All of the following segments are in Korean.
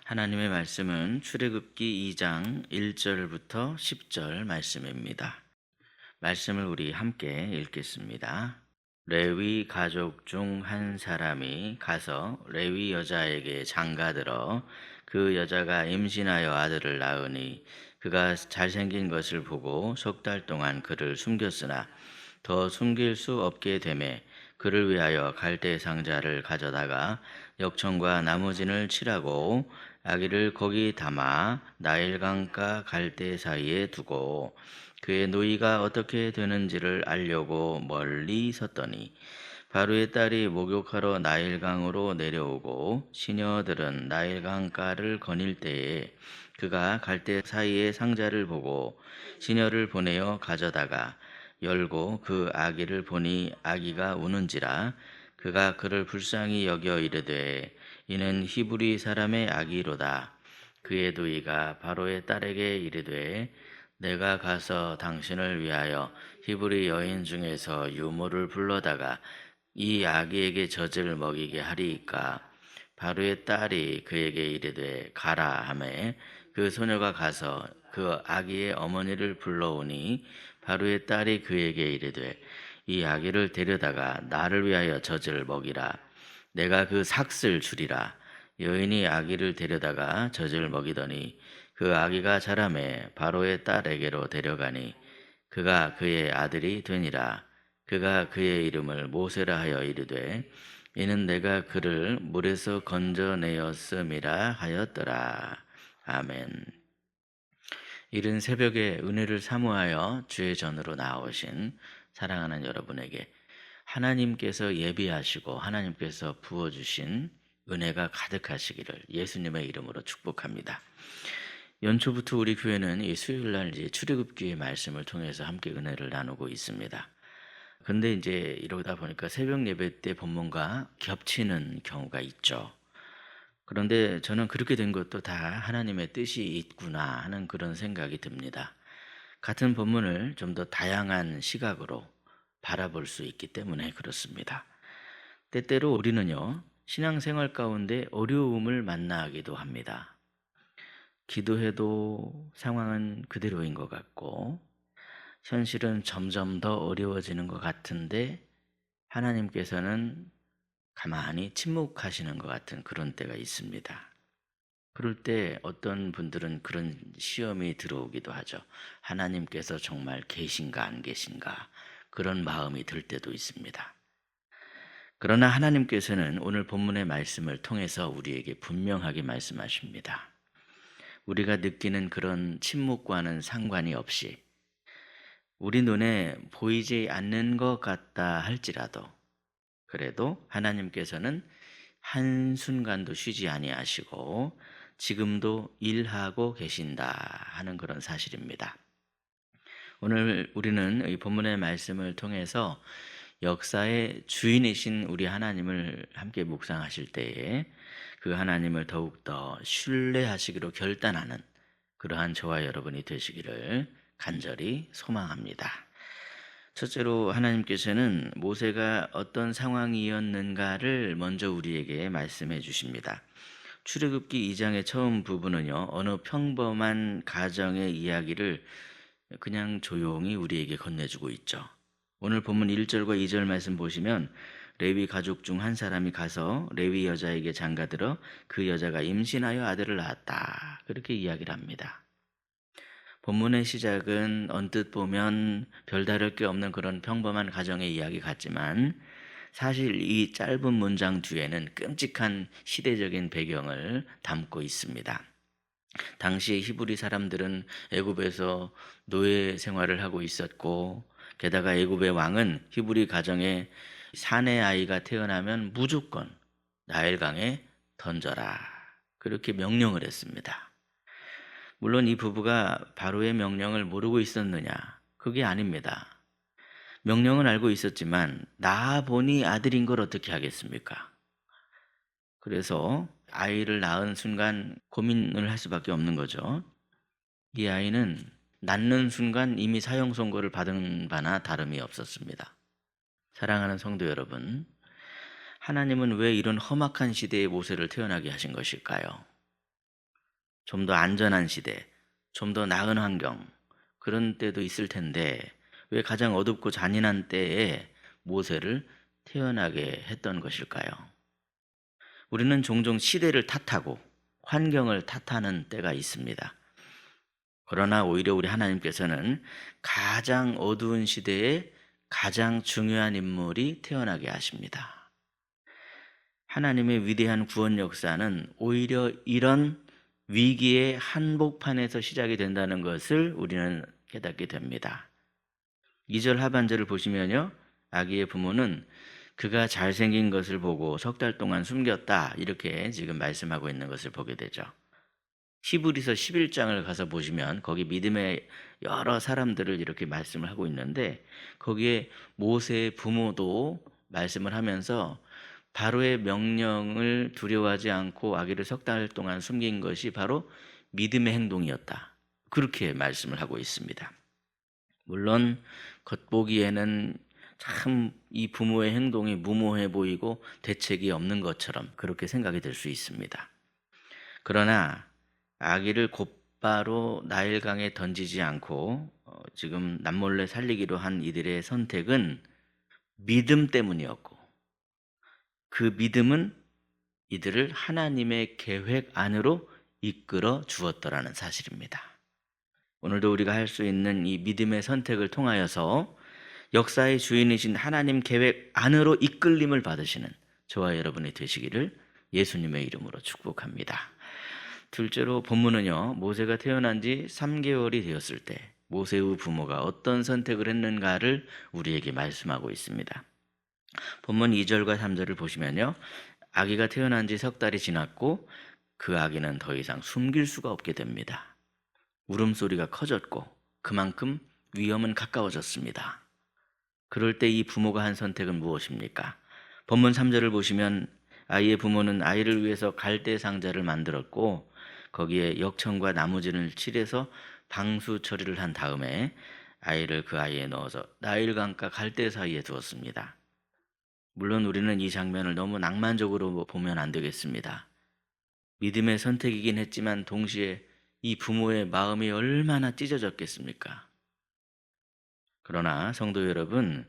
하나님의 말씀은 출애굽기 2장 1절부터 10절 말씀입니다. 말씀을 우리 함께 읽겠습니다. 레위 가족 중 한 사람이 가서 레위 여자에게 장가들어 그 여자가 임신하여 아들을 낳으니 그가 잘생긴 것을 보고 석 달 동안 그를 숨겼으나 더 숨길 수 없게 되매 그를 위하여 갈대 상자를 가져다가 역청과 나무진을 칠하고 아기를 거기 담아 나일강가 갈대 사이에 두고 그의 노이가 어떻게 되는지를 알려고 멀리 섰더니 바로의 딸이 목욕하러 나일강으로 내려오고 시녀들은 나일강가를 거닐 때에 그가 갈대 사이에 상자를 보고 시녀를 보내어 가져다가 열고 그 아기를 보니 아기가 우는지라 그가 그를 불쌍히 여겨 이르되 이는 히브리 사람의 아기로다. 그의 누이가 바로의 딸에게 이르되 내가 가서 당신을 위하여 히브리 여인 중에서 유모를 불러다가 이 아기에게 젖을 먹이게 하리이까. 바로의 딸이 그에게 이르되 가라 하매 그 소녀가 가서 그 아기의 어머니를 불러오니 바로의 딸이 그에게 이르되 이 아기를 데려다가 나를 위하여 젖을 먹이라. 내가 그 삭슬 주리라. 여인이 아기를 데려다가 젖을 먹이더니 그 아기가 자라매 바로의 딸에게로 데려가니 그가 그의 아들이 되니라. 그가 그의 이름을 모세라 하여 이르되 이는 내가 그를 물에서 건져내었음이라 하였더라. 아멘. 이른 새벽에 은혜를 사모하여 주의 전으로 나오신 사랑하는 여러분에게 하나님께서 예비하시고 하나님께서 부어주신 은혜가 가득하시기를 예수님의 이름으로 축복합니다. 연초부터 우리 교회는 이 수요일날 출애굽기의 말씀을 통해서 함께 은혜를 나누고 있습니다. 근데 이제 이러다 보니까 새벽 예배 때 본문과 겹치는 경우가 있죠. 그런데 저는 그렇게 된 것도 다 하나님의 뜻이 있구나 하는 그런 생각이 듭니다. 같은 본문을 좀 더 다양한 시각으로 바라볼 수 있기 때문에 그렇습니다. 때때로 우리는요, 신앙생활 가운데 어려움을 만나기도 합니다. 기도해도 상황은 그대로인 것 같고, 현실은 점점 더 어려워지는 것 같은데, 하나님께서는 가만히 침묵하시는 것 같은 그런 때가 있습니다. 그럴 때 어떤 분들은 그런 시험이 들어오기도 하죠. 하나님께서 정말 계신가 안 계신가 그런 마음이 들 때도 있습니다. 그러나 하나님께서는 오늘 본문의 말씀을 통해서 우리에게 분명하게 말씀하십니다. 우리가 느끼는 그런 침묵과는 상관이 없이 우리 눈에 보이지 않는 것 같다 할지라도 그래도 하나님께서는 한순간도 쉬지 아니하시고 지금도 일하고 계신다 하는 그런 사실입니다. 오늘 우리는 이 본문의 말씀을 통해서 역사의 주인이신 우리 하나님을 함께 묵상하실 때에 그 하나님을 더욱더 신뢰하시기로 결단하는 그러한 저와 여러분이 되시기를 간절히 소망합니다. 첫째로 하나님께서는 모세가 어떤 상황이었는가를 먼저 우리에게 말씀해 주십니다. 출애굽기 2장의 처음 부분은요, 어느 평범한 가정의 이야기를 그냥 조용히 우리에게 건네주고 있죠. 오늘 본문 1절과 2절 말씀 보시면 레위 가족 중 한 사람이 가서 레위 여자에게 장가들어 그 여자가 임신하여 아들을 낳았다. 그렇게 이야기를 합니다. 본문의 시작은 언뜻 보면 별다를 게 없는 그런 평범한 가정의 이야기 같지만 사실 이 짧은 문장 뒤에는 끔찍한 시대적인 배경을 담고 있습니다. 당시 히브리 사람들은 애굽에서 노예 생활을 하고 있었고 게다가 애굽의 왕은 히브리 가정에 사내 아이가 태어나면 무조건 나일강에 던져라 그렇게 명령을 했습니다. 물론 이 부부가 바로의 명령을 모르고 있었느냐? 그게 아닙니다. 명령은 알고 있었지만 낳아 보니 아들인 걸 어떻게 하겠습니까? 그래서 아이를 낳은 순간 고민을 할 수밖에 없는 거죠. 이 아이는 낳는 순간 이미 사형 선고를 받은 바나 다름이 없었습니다. 사랑하는 성도 여러분, 하나님은 왜 이런 험악한 시대에 모세를 태어나게 하신 것일까요? 좀 더 안전한 시대, 좀 더 나은 환경, 그런 때도 있을 텐데 왜 가장 어둡고 잔인한 때에 모세를 태어나게 했던 것일까요? 우리는 종종 시대를 탓하고 환경을 탓하는 때가 있습니다. 그러나 오히려 우리 하나님께서는 가장 어두운 시대에 가장 중요한 인물이 태어나게 하십니다. 하나님의 위대한 구원 역사는 오히려 이런 위기의 한복판에서 시작이 된다는 것을 우리는 깨닫게 됩니다. 2절 하반절을 보시면요, 아기의 부모는 그가 잘생긴 것을 보고 석 달 동안 숨겼다, 이렇게 지금 말씀하고 있는 것을 보게 되죠. 히브리서 11장을 가서 보시면 거기 믿음의 여러 사람들을 이렇게 말씀을 하고 있는데, 거기에 모세의 부모도 말씀을 하면서 바로의 명령을 두려워하지 않고 아기를 석 달 동안 숨긴 것이 바로 믿음의 행동이었다, 그렇게 말씀을 하고 있습니다. 물론 겉보기에는 참 이 부모의 행동이 무모해 보이고 대책이 없는 것처럼 그렇게 생각이 될 수 있습니다. 그러나 아기를 곧바로 나일강에 던지지 않고 지금 남몰래 살리기로 한 이들의 선택은 믿음 때문이었고, 그 믿음은 이들을 하나님의 계획 안으로 이끌어 주었더라는 사실입니다. 오늘도 우리가 할 수 있는 이 믿음의 선택을 통하여서 역사의 주인이신 하나님 계획 안으로 이끌림을 받으시는 저와 여러분이 되시기를 예수님의 이름으로 축복합니다. 둘째로 본문은요, 모세가 태어난 지 3개월이 되었을 때 모세의 부모가 어떤 선택을 했는가를 우리에게 말씀하고 있습니다. 본문 2절과 3절을 보시면요, 아기가 태어난 지 석 달이 지났고 그 아기는 더 이상 숨길 수가 없게 됩니다. 울음소리가 커졌고 그만큼 위험은 가까워졌습니다. 그럴 때 이 부모가 한 선택은 무엇입니까? 본문 3절을 보시면 아이의 부모는 아이를 위해서 갈대 상자를 만들었고 거기에 역청과 나무진을 칠해서 방수 처리를 한 다음에 아이를 그 아이에 넣어서 나일강과 갈대 사이에 두었습니다. 물론 우리는 이 장면을 너무 낭만적으로 보면 안 되겠습니다. 믿음의 선택이긴 했지만 동시에 이 부모의 마음이 얼마나 찢어졌겠습니까? 그러나 성도 여러분,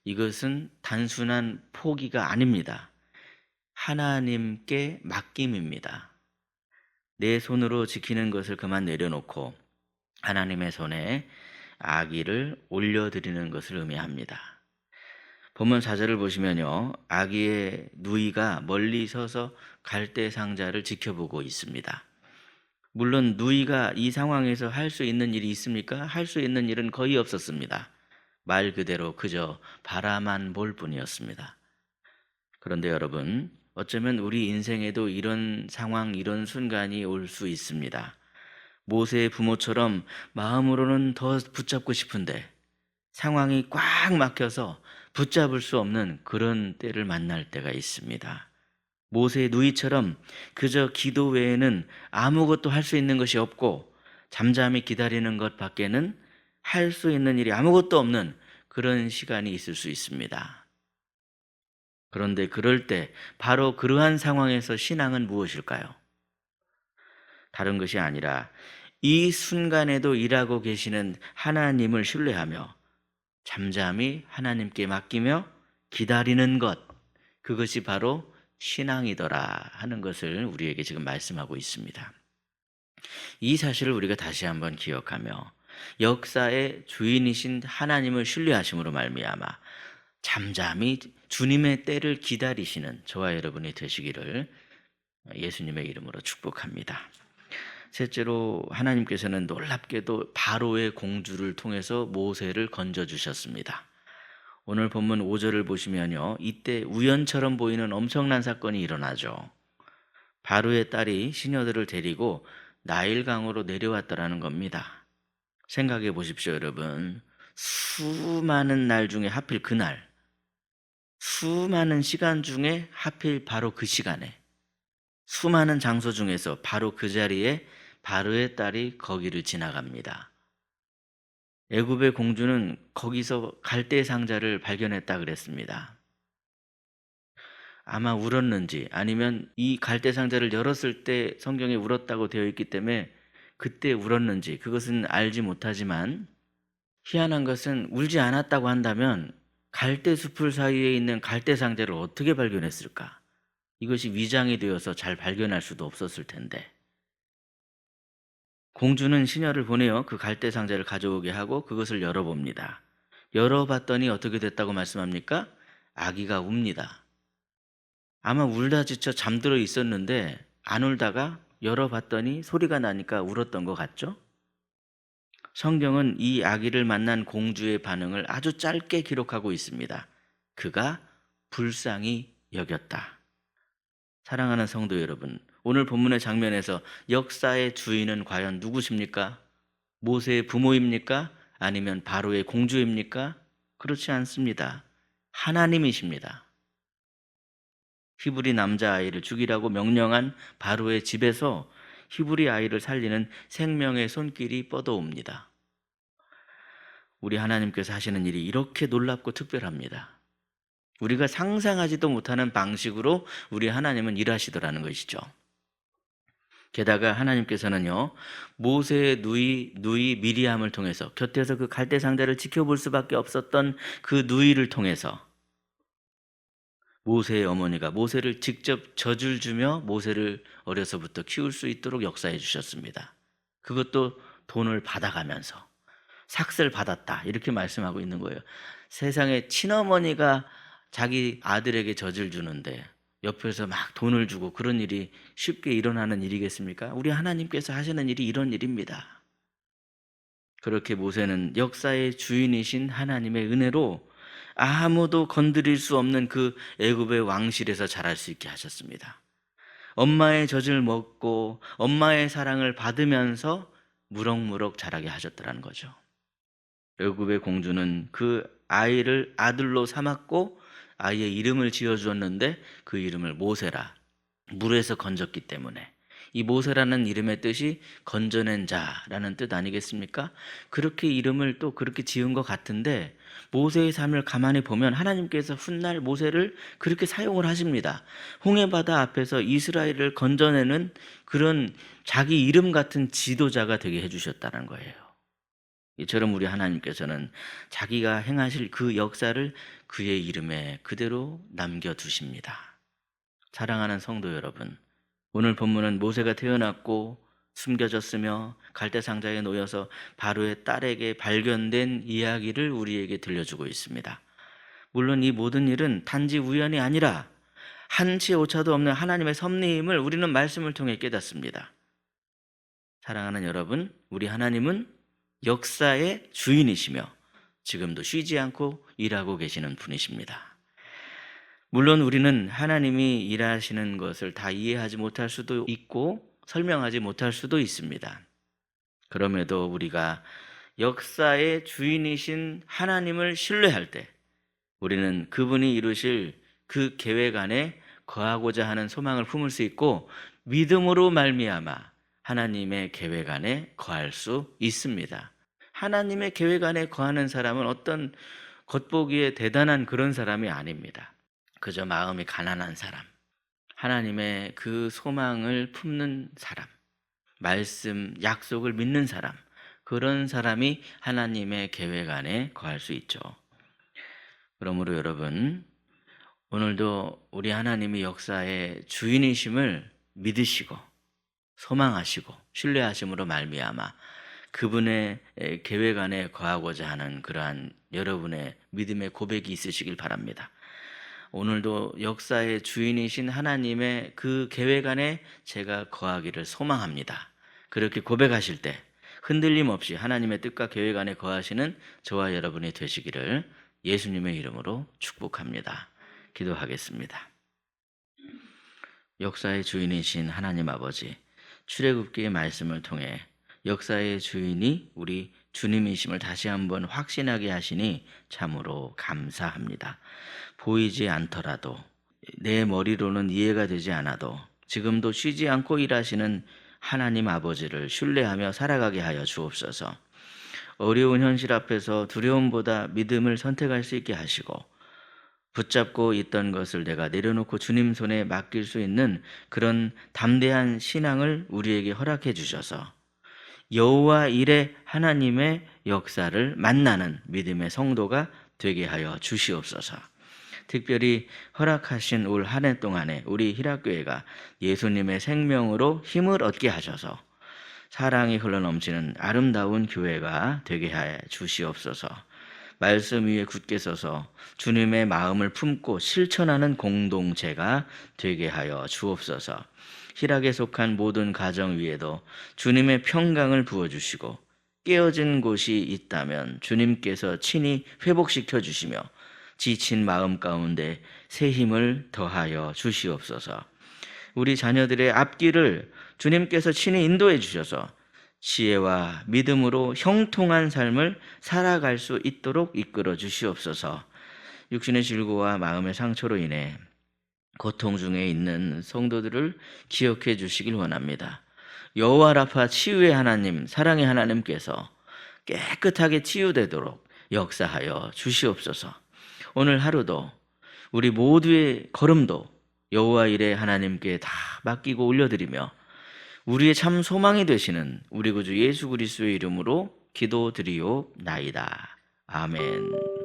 이것은 단순한 포기가 아닙니다. 하나님께 맡김입니다. 내 손으로 지키는 것을 그만 내려놓고 하나님의 손에 아기를 올려드리는 것을 의미합니다. 본문 4절을 보시면요, 아기의 누이가 멀리 서서 갈대 상자를 지켜보고 있습니다. 물론 누이가 이 상황에서 할 수 있는 일이 있습니까? 할 수 있는 일은 거의 없었습니다. 말 그대로 그저 바라만 볼 뿐이었습니다. 그런데 여러분, 어쩌면 우리 인생에도 이런 상황, 이런 순간이 올 수 있습니다. 모세의 부모처럼 마음으로는 더 붙잡고 싶은데 상황이 꽉 막혀서 붙잡을 수 없는 그런 때를 만날 때가 있습니다. 모세의 누이처럼 그저 기도 외에는 아무것도 할 수 있는 것이 없고 잠잠히 기다리는 것 밖에는 할 수 있는 일이 아무것도 없는 그런 시간이 있을 수 있습니다. 그런데 그럴 때 바로 그러한 상황에서 신앙은 무엇일까요? 다른 것이 아니라 이 순간에도 일하고 계시는 하나님을 신뢰하며 잠잠히 하나님께 맡기며 기다리는 것, 그것이 바로 신앙이더라 하는 것을 우리에게 지금 말씀하고 있습니다. 이 사실을 우리가 다시 한번 기억하며 역사의 주인이신 하나님을 신뢰하심으로 말미암아 잠잠히 주님의 때를 기다리시는 저와 여러분이 되시기를 예수님의 이름으로 축복합니다. 셋째로 하나님께서는 놀랍게도 바로의 공주를 통해서 모세를 건져주셨습니다. 오늘 본문 5절을 보시면요, 이때 우연처럼 보이는 엄청난 사건이 일어나죠. 바로의 딸이 시녀들을 데리고 나일강으로 내려왔다라는 겁니다. 생각해 보십시오, 여러분. 수많은 날 중에 하필 그날, 수많은 시간 중에 하필 바로 그 시간에, 수많은 장소 중에서 바로 그 자리에 바로의 딸이 거기를 지나갑니다. 애굽의 공주는 거기서 갈대 상자를 발견했다 그랬습니다. 아마 울었는지 아니면 이 갈대 상자를 열었을 때 성경에 울었다고 되어 있기 때문에 그때 울었는지 그것은 알지 못하지만 희한한 것은 울지 않았다고 한다면 갈대 숲을 사이에 있는 갈대 상자를 어떻게 발견했을까? 이것이 위장이 되어서 잘 발견할 수도 없었을 텐데. 공주는 시녀를 보내어 그 갈대 상자를 가져오게 하고 그것을 열어봅니다. 열어봤더니 어떻게 됐다고 말씀합니까? 아기가 웁니다. 아마 울다 지쳐 잠들어 있었는데 안 울다가 열어봤더니 소리가 나니까 울었던 것 같죠? 성경은 이 아기를 만난 공주의 반응을 아주 짧게 기록하고 있습니다. 그가 불쌍히 여겼다. 사랑하는 성도 여러분, 오늘 본문의 장면에서 역사의 주인은 과연 누구십니까? 모세의 부모입니까? 아니면 바로의 공주입니까? 그렇지 않습니다. 하나님이십니다. 히브리 남자아이를 죽이라고 명령한 바로의 집에서 히브리 아이를 살리는 생명의 손길이 뻗어옵니다. 우리 하나님께서 하시는 일이 이렇게 놀랍고 특별합니다. 우리가 상상하지도 못하는 방식으로 우리 하나님은 일하시더라는 것이죠. 게다가 하나님께서는요, 모세의 누이 미리암을 통해서 곁에서 그 갈대 상자를 지켜볼 수밖에 없었던 그 누이를 통해서 모세의 어머니가 모세를 직접 젖을 주며 모세를 어려서부터 키울 수 있도록 역사해 주셨습니다. 그것도 돈을 받아가면서 삭슬 받았다 이렇게 말씀하고 있는 거예요. 세상에 친어머니가 자기 아들에게 젖을 주는데 옆에서 막 돈을 주고 그런 일이 쉽게 일어나는 일이겠습니까? 우리 하나님께서 하시는 일이 이런 일입니다. 그렇게 모세는 역사의 주인이신 하나님의 은혜로 아무도 건드릴 수 없는 그 애굽의 왕실에서 자랄 수 있게 하셨습니다. 엄마의 젖을 먹고 엄마의 사랑을 받으면서 무럭무럭 자라게 하셨더라는 거죠. 애굽의 공주는 그 아이를 아들로 삼았고 아이의 이름을 지어주었는데 그 이름을 모세라, 물에서 건졌기 때문에. 이 모세라는 이름의 뜻이 건져낸 자라는 뜻 아니겠습니까? 그렇게 이름을 또 그렇게 지은 것 같은데 모세의 삶을 가만히 보면 하나님께서 훗날 모세를 그렇게 사용을 하십니다. 홍해바다 앞에서 이스라엘을 건져내는 그런 자기 이름 같은 지도자가 되게 해주셨다는 거예요. 이처럼 우리 하나님께서는 자기가 행하실 그 역사를 그의 이름에 그대로 남겨두십니다. 사랑하는 성도 여러분, 오늘 본문은 모세가 태어났고 숨겨졌으며 갈대상자에 놓여서 바로의 딸에게 발견된 이야기를 우리에게 들려주고 있습니다. 물론 이 모든 일은 단지 우연이 아니라 한치의 오차도 없는 하나님의 섭리임을 우리는 말씀을 통해 깨닫습니다. 사랑하는 여러분, 우리 하나님은 역사의 주인이시며 지금도 쉬지 않고 일하고 계시는 분이십니다. 물론 우리는 하나님이 일하시는 것을 다 이해하지 못할 수도 있고 설명하지 못할 수도 있습니다. 그럼에도 우리가 역사의 주인이신 하나님을 신뢰할 때 우리는 그분이 이루실 그 계획 안에 거하고자 하는 소망을 품을 수 있고 믿음으로 말미암아 하나님의 계획 안에 거할 수 있습니다. 하나님의 계획 안에 거하는 사람은 어떤 겉보기에 대단한 그런 사람이 아닙니다. 그저 마음이 가난한 사람, 하나님의 그 소망을 품는 사람, 말씀, 약속을 믿는 사람, 그런 사람이 하나님의 계획 안에 거할 수 있죠. 그러므로 여러분, 오늘도 우리 하나님이 역사의 주인이심을 믿으시고 소망하시고 신뢰하심으로 말미암아 그분의 계획 안에 거하고자 하는 그러한 여러분의 믿음의 고백이 있으시길 바랍니다. 오늘도 역사의 주인이신 하나님의 그 계획 안에 제가 거하기를 소망합니다. 그렇게 고백하실 때 흔들림 없이 하나님의 뜻과 계획 안에 거하시는 저와 여러분이 되시기를 예수님의 이름으로 축복합니다. 기도하겠습니다. 역사의 주인이신 하나님 아버지, 출애굽기의 말씀을 통해 역사의 주인이 우리 주님이심을 다시 한번 확신하게 하시니 참으로 감사합니다. 보이지 않더라도 내 머리로는 이해가 되지 않아도 지금도 쉬지 않고 일하시는 하나님 아버지를 신뢰하며 살아가게 하여 주옵소서. 어려운 현실 앞에서 두려움보다 믿음을 선택할 수 있게 하시고 붙잡고 있던 것을 내가 내려놓고 주님 손에 맡길 수 있는 그런 담대한 신앙을 우리에게 허락해 주셔서 여호와 일의 하나님의 역사를 만나는 믿음의 성도가 되게 하여 주시옵소서. 특별히 허락하신 올 한 해 동안에 우리 희락교회가 예수님의 생명으로 힘을 얻게 하셔서 사랑이 흘러넘치는 아름다운 교회가 되게 해 주시옵소서. 말씀 위에 굳게 서서 주님의 마음을 품고 실천하는 공동체가 되게 하여 주옵소서. 희락에 속한 모든 가정 위에도 주님의 평강을 부어주시고 깨어진 곳이 있다면 주님께서 친히 회복시켜 주시며 지친 마음 가운데 새 힘을 더하여 주시옵소서. 우리 자녀들의 앞길을 주님께서 친히 인도해 주셔서 지혜와 믿음으로 형통한 삶을 살아갈 수 있도록 이끌어 주시옵소서. 육신의 질고와 마음의 상처로 인해 고통 중에 있는 성도들을 기억해 주시길 원합니다. 여호와 라파 치유의 하나님, 사랑의 하나님께서 깨끗하게 치유되도록 역사하여 주시옵소서. 오늘 하루도 우리 모두의 걸음도 여호와 일의 하나님께 다 맡기고 올려드리며 우리의 참 소망이 되시는 우리 구주 예수 그리스도의 이름으로 기도드리옵나이다. 아멘.